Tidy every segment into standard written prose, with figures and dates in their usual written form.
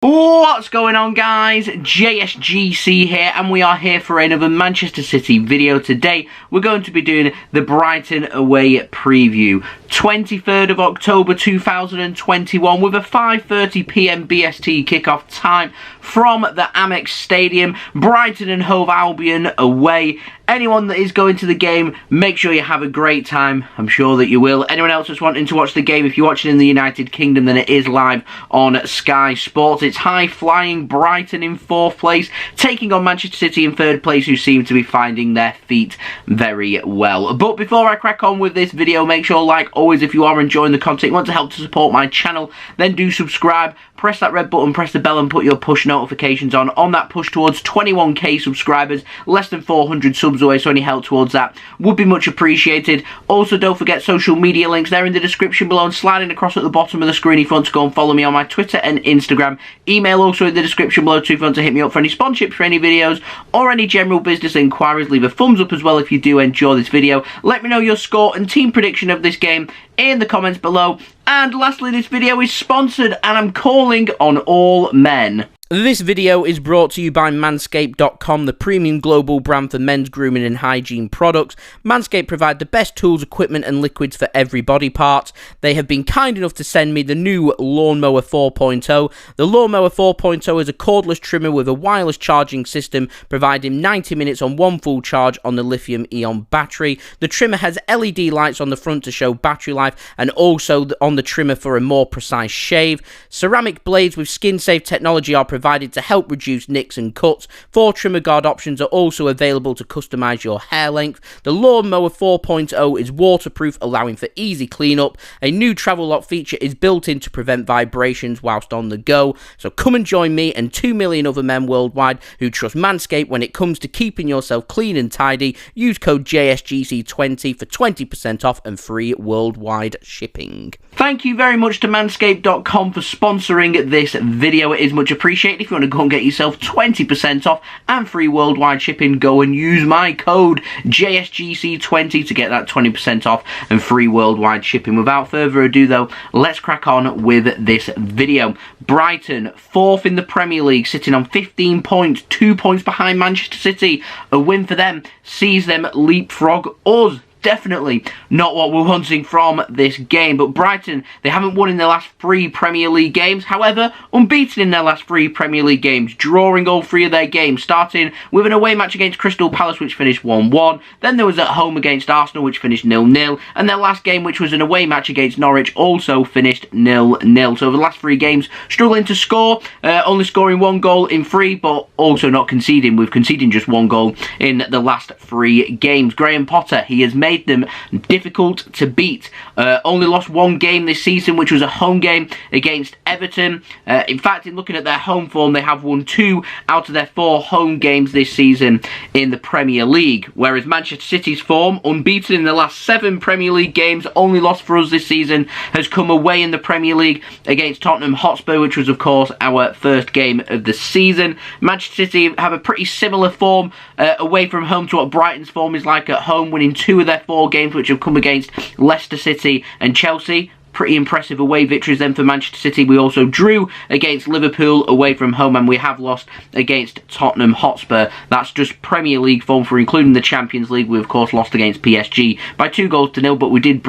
What's going on, guys? JSGC here, and we are here for another Manchester City video. Today we're going to be doing the Brighton away preview, 23rd of October 2021, with a 5:30 PM BST kickoff time from the Amex Stadium. Brighton and Hove Albion away. Anyone that is going to the game, make sure you have a great time. I'm sure that you will. Anyone else that's wanting to watch the game, if you're watching in the United Kingdom, then it is live on Sky Sports. It's high-flying Brighton in 4th place, taking on Manchester City in 3rd place, who seem to be finding their feet very well. But before I crack on with this video, make sure, like always, if you are enjoying the content, want to help to support my channel, then do subscribe. Press that red button, press the bell, and put your push notifications on that push towards 21k subscribers, less than 400 subs away, so any help towards that would be much appreciated. Also, don't forget social media links there in the description below and sliding across at the bottom of the screen if you want to go and follow me on my Twitter and Instagram. Email also in the description below too if you want to hit me up for any sponsorships for any videos or any general business inquiries. Leave a thumbs up as well if you do enjoy this video. Let me know your score and team prediction of this game in the comments below. And lastly, this video is sponsored, and I'm calling on all men. This video is brought to you by Manscaped.com, the premium global brand for men's grooming and hygiene products. Manscaped provide the best tools, equipment and liquids for every body part. They have been kind enough to send me the new Lawnmower 4.0. The Lawnmower 4.0 is a cordless trimmer with a wireless charging system, providing 90 minutes on one full charge on the lithium-ion battery. The trimmer has LED lights on the front to show battery life, and also on the trimmer for a more precise shave. Ceramic blades with skin-safe technology are provided to help reduce nicks and cuts. 4 trimmer guard options are also available to customize your hair length. The Lawnmower 4.0 is waterproof, allowing for easy cleanup. A new travel lock feature is built in to prevent vibrations whilst on the go. So come and join me and 2 million other men worldwide who trust Manscaped when it comes to keeping yourself clean and tidy. Use code JSGC20 for 20% off and free worldwide shipping. Thank you very much to Manscaped.com for sponsoring this video. It is much appreciated. If you want to go and get yourself 20% off and free worldwide shipping, go and use my code JSGC20 to get that 20% off and free worldwide shipping. Without further ado though, let's crack on with this video. Brighton, 4th in the Premier League, sitting on 15 points, 2 points behind Manchester City. A win for them sees them leapfrog us. Definitely not what we're wanting from this game. But Brighton, they haven't won in their last 3 Premier League games. However, unbeaten in their last 3 Premier League games, drawing all 3 of their games, starting with an away match against Crystal Palace, which finished 1-1. Then there was at home against Arsenal, which finished 0-0. And their last game, which was an away match against Norwich, also finished 0-0. So the last 3 games, struggling to score, only scoring 1 goal in 3, but also not conceding, with conceding just 1 goal in the last 3 games. Graham Potter, he has made them difficult to beat. Only lost 1 game this season, which was a home game against Everton. In fact, in looking at their home form, they have won 2 out of their 4 home games this season in the Premier League, whereas Manchester City's form, unbeaten in the last 7 Premier League games, only lost for us this season has come away in the Premier League against Tottenham Hotspur, which was of course our first game of the season. Manchester City have a pretty similar form away from home to what Brighton's form is like at home, winning 2 of their 4 games, which have come against Leicester City and Chelsea. Pretty impressive away victories then for Manchester City. We also drew against Liverpool away from home, and we have lost against Tottenham Hotspur. That's just Premier League form. For including the Champions League, we of course lost against PSG by 2-0, but we did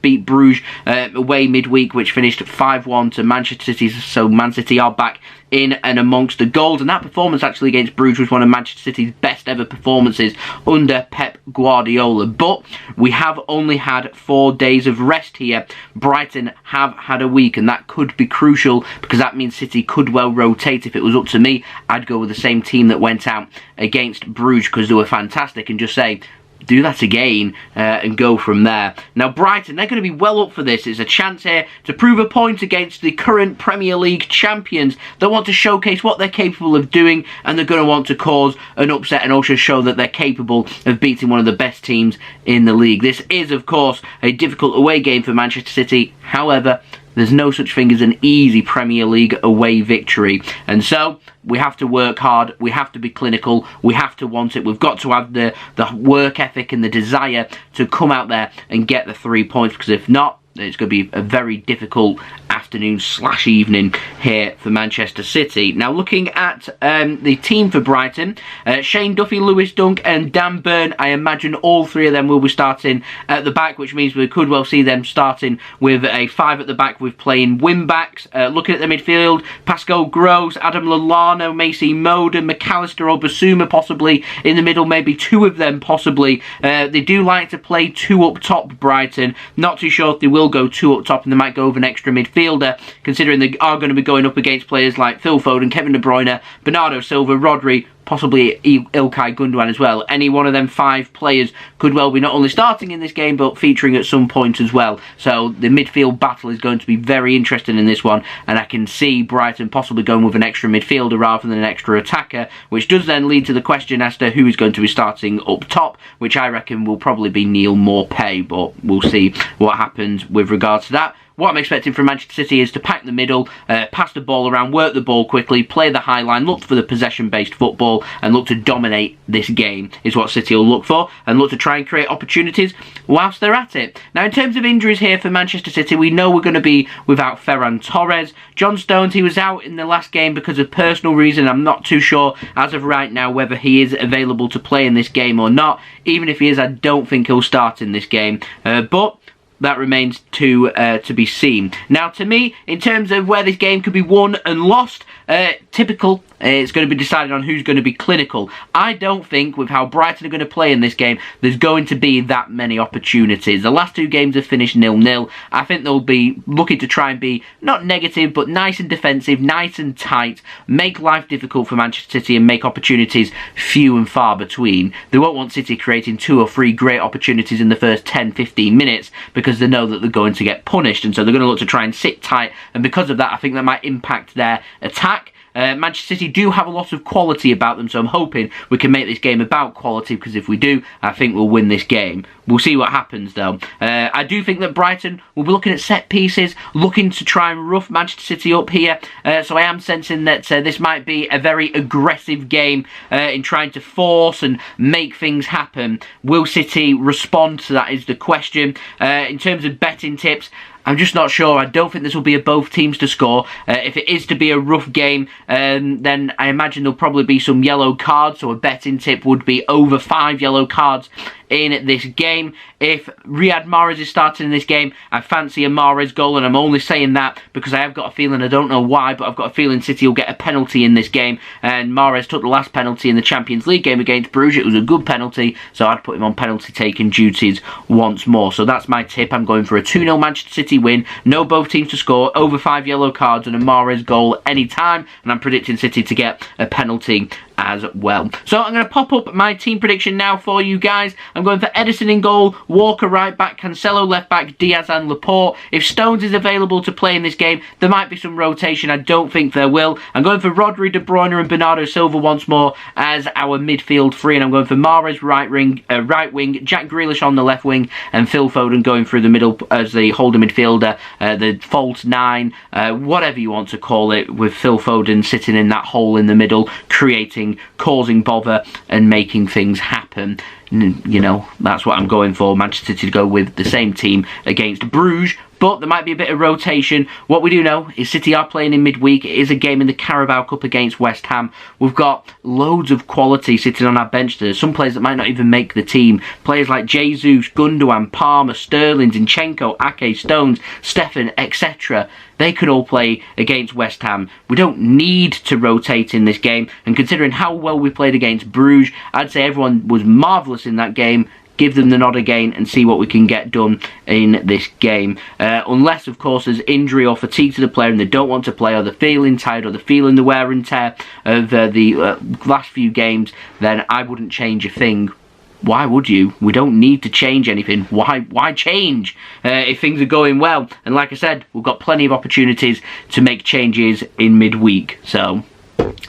beat Bruges away midweek, which finished 5-1 to Manchester City. So Man City are back in and amongst the goals, and that performance actually against Bruges was one of Manchester City's best ever performances under Pep Guardiola. But we have only had 4 days of rest here. Brighton have had a week, and that could be crucial because that means City could well rotate. If it was up to me, I'd go with the same team that went out against Bruges because they were fantastic, and just say, do that again and go from there. Now Brighton, they're going to be well up for this. It's a chance here to prove a point against the current Premier League champions. They want to showcase what they're capable of doing, and they're going to want to cause an upset and also show that they're capable of beating one of the best teams in the league. This is of course a difficult away game for Manchester City. However, there's no such thing as an easy Premier League away victory. And so we have to work hard, we have to be clinical, we have to want it. We've got to have the work ethic and the desire to come out there and get the 3 points, because if not, it's going to be a very difficult afternoon/evening here for Manchester City. Now, looking at the team for Brighton, Shane Duffy, Lewis Dunk and Dan Burn, I imagine all three of them will be starting at the back, which means we could well see them starting with a 5 at the back with playing wing-backs. Looking at the midfield, Pascal Gross, Adam Lallana, Macy Moden, Mac Allister or Basuma possibly in the middle, maybe 2 of them possibly. They do like to play 2 up top, Brighton. Not too sure if they will go 2 up top and they might go with an extra midfielder, considering they are going to be going up against players like Phil Foden, Kevin De Bruyne, Bernardo Silva, Rodri, possibly Ilkay Gundogan as well. Any one of them 5 players could well be not only starting in this game but featuring at some point as well. So the midfield battle is going to be very interesting in this one, and I can see Brighton possibly going with an extra midfielder rather than an extra attacker, which does then lead to the question as to who is going to be starting up top, which I reckon will probably be Neal Maupay, but we'll see what happens with regards to that. What I'm expecting from Manchester City is to pack the middle, pass the ball around, work the ball quickly, play the high line, look for the possession-based football, and look to dominate this game is what City will look for, and look to try and create opportunities whilst they're at it. Now, in terms of injuries here for Manchester City, we know we're going to be without Ferran Torres. John Stones, he was out in the last game because of personal reason. I'm not too sure as of right now whether he is available to play in this game or not. Even if he is, I don't think he'll start in this game. But that remains to be seen. Now, to me, in terms of where this game could be won and lost, typical, it's going to be decided on who's going to be clinical. I don't think, with how Brighton are going to play in this game, there's going to be that many opportunities. The last 2 games have finished 0-0. I think they'll be looking to try and be, not negative, but nice and defensive, nice and tight, make life difficult for Manchester City and make opportunities few and far between. They won't want City creating 2 or 3 great opportunities in the first 10-15 minutes because they know that they're going to get punished, and so they're going to look to try and sit tight, and because of that, I think that might impact their attack. Manchester City do have a lot of quality about them, so I'm hoping we can make this game about quality, because if we do, I think we'll win this game. We'll see what happens, though. I do think that Brighton will be looking at set pieces, looking to try and rough Manchester City up here, so I am sensing that this might be a very aggressive game in trying to force and make things happen. Will City respond to that is the question. In terms of betting tips, I'm just not sure. I don't think this will be a both teams to score. If it is to be a rough game, then I imagine there'll probably be some yellow cards, so a betting tip would be over 5 yellow cards in this game. If Riyad Mahrez is starting in this game, I fancy a Mahrez goal, and I'm only saying that because I have got a feeling, I don't know why, but I've got a feeling City will get a penalty in this game, and Mahrez took the last penalty in the Champions League game against Bruges. It was a good penalty, so I'd put him on penalty taking duties once more. So that's my tip. I'm going for a 2-0 Manchester City win, no both teams to score, over 5 yellow cards and a Mahrez goal anytime, and I'm predicting City to get a penalty as well. So I'm going to pop up my team prediction now for you guys. I'm going for Ederson in goal, Walker right back, Cancelo left back, Dias and Laporte. If Stones is available to play in this game, there might be some rotation. I don't think there will. I'm going for Rodri, De Bruyne and Bernardo Silva once more as our midfield 3, and I'm going for Mahrez right wing, Jack Grealish on the left wing, and Phil Foden going through the middle as the holding midfielder, the false 9, whatever you want to call it, with Phil Foden sitting in that hole in the middle, causing bother and making things happen. You know, that's what I'm going for. Manchester City to go with the same team against Bruges, but there might be a bit of rotation. What we do know is City are playing in midweek. It is a game in the Carabao Cup against West Ham. We've got loads of quality sitting on our bench. There's some players that might not even make the team. Players like Jesus, Gundogan, Palmer, Sterling, Zinchenko, Ake, Stones, Steffen, etc. They could all play against West Ham. We don't need to rotate in this game, and considering how well we played against Bruges, I'd say everyone was marvellous in that game. Give them the nod again and see what we can get done in this game. Unless, of course, there's injury or fatigue to the player and they don't want to play, or they're feeling tired, or they're feeling the wear and tear of the last few games, then I wouldn't change a thing. Why would you? We don't need to change anything. Why change if things are going well? And like I said, we've got plenty of opportunities to make changes in midweek. So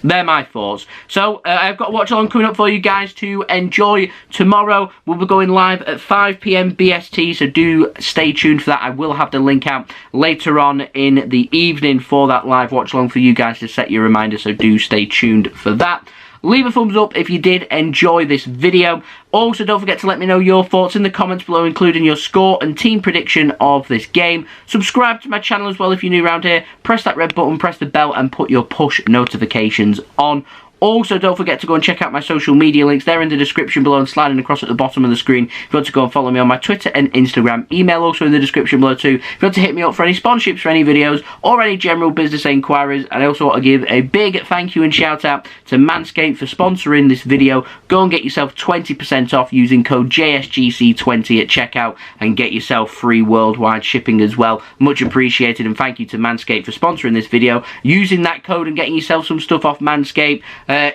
they're my thoughts. So I've got a watch along coming up for you guys to enjoy tomorrow. We'll be going live at 5 PM BST, so do stay tuned for that. I will have the link out later on in the evening for that live watch along for you guys to set your reminder, so do stay tuned for that. leave a thumbs up if you did enjoy this video. Also, don't forget to let me know your thoughts in the comments below, including your score and team prediction of this game. Subscribe to my channel as well if you're new around here. Press that red button, press the bell, and put your push notifications on. Also, don't forget to go and check out my social media links. They're in the description below and sliding across at the bottom of the screen. If you want to go and follow me on my Twitter and Instagram, email also in the description below too. If you want to hit me up for any sponsorships for any videos or any general business inquiries. And I also want to give a big thank you and shout out to Manscaped for sponsoring this video. Go and get yourself 20% off using code JSGC20 at checkout and get yourself free worldwide shipping as well. Much appreciated, and thank you to Manscaped for sponsoring this video. Using that code and getting yourself some stuff off Manscaped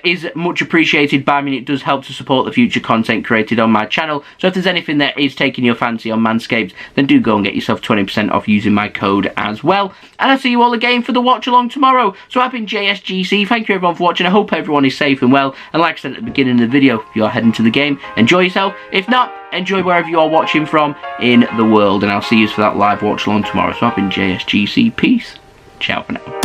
is much appreciated by me. It does help to support the future content created on my channel. So if there's anything that is taking your fancy on Manscaped, then do go and get yourself 20% off using my code as well. And I'll see you all again for the watch along tomorrow. So I've been JSGC. Thank you everyone for watching. I hope everyone is safe and well. And like I said at the beginning of the video, if you're heading to the game, enjoy yourself. If not, enjoy wherever you are watching from in the world. And I'll see you for that live watch along tomorrow. So I've been JSGC. Peace. Ciao for now.